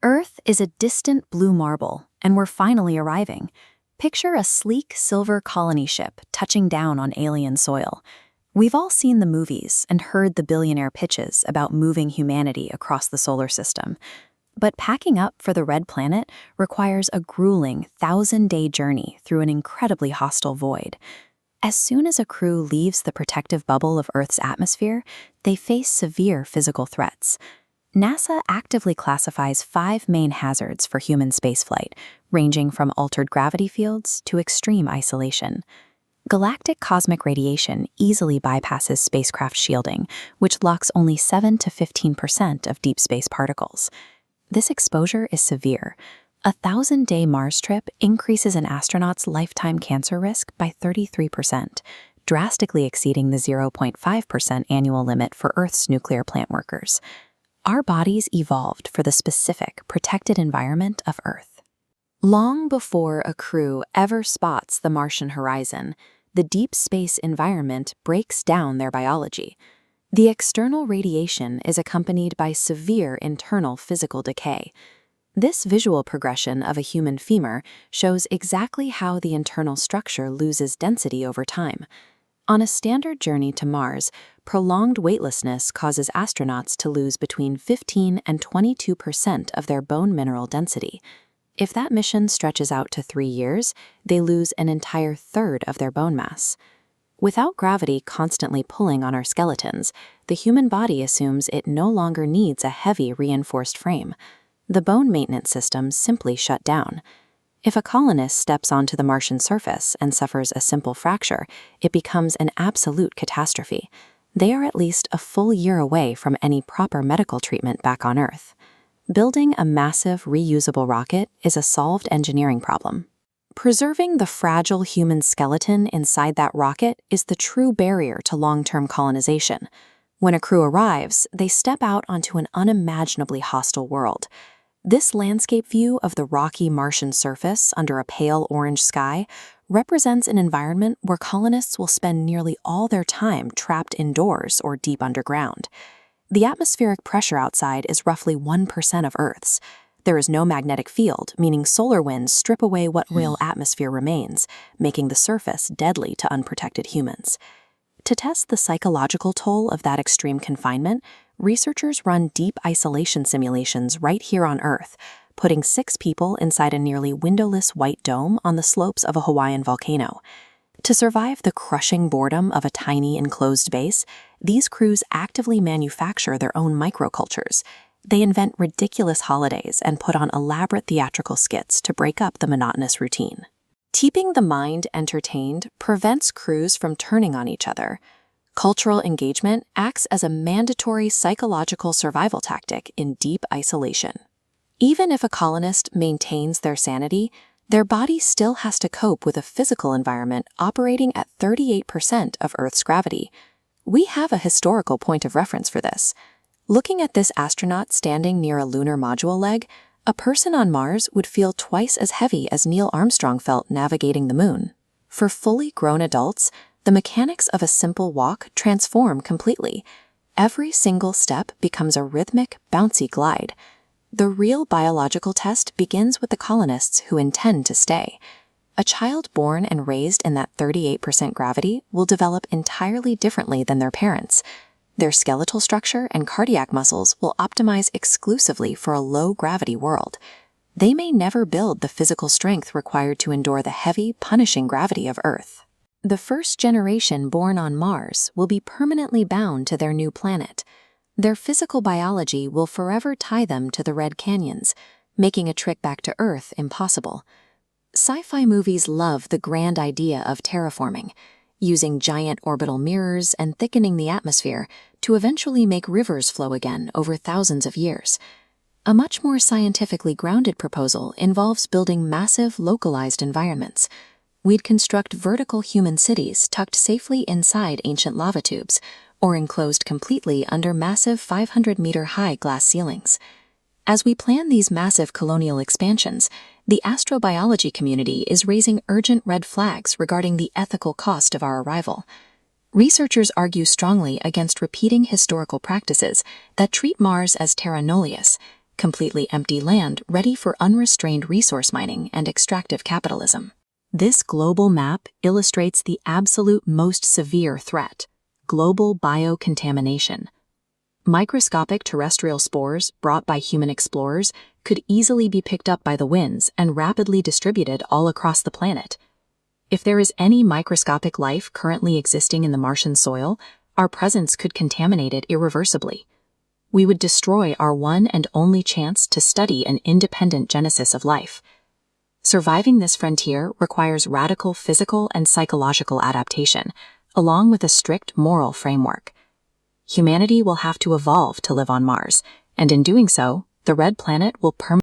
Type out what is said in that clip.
Earth is a distant blue marble, and we're finally arriving. Picture a sleek silver colony ship touching down on alien soil. We've all seen the movies and heard the billionaire pitches about moving humanity across the solar system. But packing up for the red planet requires a grueling 1,000-day journey through an incredibly hostile void. As soon as a crew leaves the protective bubble of Earth's atmosphere, they face severe physical threats. NASA actively classifies 5 main hazards for human spaceflight, ranging from altered gravity fields to extreme isolation. Galactic cosmic radiation easily bypasses spacecraft shielding, which locks only 7 to 15% of deep space particles. This exposure is severe. A 1,000-day Mars trip increases an astronaut's lifetime cancer risk by 33%, drastically exceeding the 0.5% annual limit for Earth's nuclear plant workers. Our bodies evolved for the specific, protected environment of Earth. Long before a crew ever spots the Martian horizon, the deep space environment breaks down their biology. The external radiation is accompanied by severe internal physical decay. This visual progression of a human femur shows exactly how the internal structure loses density over time. On a standard journey to Mars, prolonged weightlessness causes astronauts to lose between 15 and 22% of their bone mineral density. If that mission stretches out to 3 years, they lose an entire third of their bone mass. Without gravity constantly pulling on our skeletons, the human body assumes it no longer needs a heavy reinforced frame. The bone maintenance system simply shut down. If a colonist steps onto the Martian surface and suffers a simple fracture, it becomes an absolute catastrophe. They are at least a full year away from any proper medical treatment back on Earth. Building a massive, reusable rocket is a solved engineering problem. Preserving the fragile human skeleton inside that rocket is the true barrier to long-term colonization. When a crew arrives, they step out onto an unimaginably hostile world. This landscape view of the rocky Martian surface under a pale orange sky represents an environment where colonists will spend nearly all their time trapped indoors or deep underground. The atmospheric pressure outside is roughly 1% of Earth's. There is no magnetic field, meaning solar winds strip away what real atmosphere remains, making the surface deadly to unprotected humans. To test the psychological toll of that extreme confinement, researchers run deep isolation simulations right here on Earth, putting 6 people inside a nearly windowless white dome on the slopes of a Hawaiian volcano. To survive the crushing boredom of a tiny enclosed base, these crews actively manufacture their own microcultures. They invent ridiculous holidays and put on elaborate theatrical skits to break up the monotonous routine. Keeping the mind entertained prevents crews from turning on each other. Cultural engagement acts as a mandatory psychological survival tactic in deep isolation. Even if a colonist maintains their sanity, their body still has to cope with a physical environment operating at 38% of Earth's gravity. We have a historical point of reference for this. Looking at this astronaut standing near a lunar module leg, a person on Mars would feel twice as heavy as Neil Armstrong felt navigating the moon. For fully grown adults, the mechanics of a simple walk transform completely. Every single step becomes a rhythmic, bouncy glide. The real biological test begins with the colonists who intend to stay. A child born and raised in that 38% gravity will develop entirely differently than their parents. Their skeletal structure and cardiac muscles will optimize exclusively for a low-gravity world. They may never build the physical strength required to endure the heavy, punishing gravity of Earth. The first generation born on Mars will be permanently bound to their new planet. Their physical biology will forever tie them to the red canyons, making a trip back to Earth impossible. Sci-fi movies love the grand idea of terraforming, using giant orbital mirrors and thickening the atmosphere to eventually make rivers flow again over thousands of years. A much more scientifically grounded proposal involves building massive, localized environments. We'd construct vertical human cities tucked safely inside ancient lava tubes, or enclosed completely under massive 500-meter-high glass ceilings. As we plan these massive colonial expansions, the astrobiology community is raising urgent red flags regarding the ethical cost of our arrival. Researchers argue strongly against repeating historical practices that treat Mars as terra nullius, completely empty land ready for unrestrained resource mining and extractive capitalism. This global map illustrates the absolute most severe threat: global biocontamination. Microscopic terrestrial spores brought by human explorers could easily be picked up by the winds and rapidly distributed all across the planet. If there is any microscopic life currently existing in the Martian soil, our presence could contaminate it irreversibly. We would destroy our one and only chance to study an independent genesis of life. Surviving this frontier requires radical physical and psychological adaptation, along with a strict moral framework. Humanity will have to evolve to live on Mars, and in doing so, the Red Planet will permanently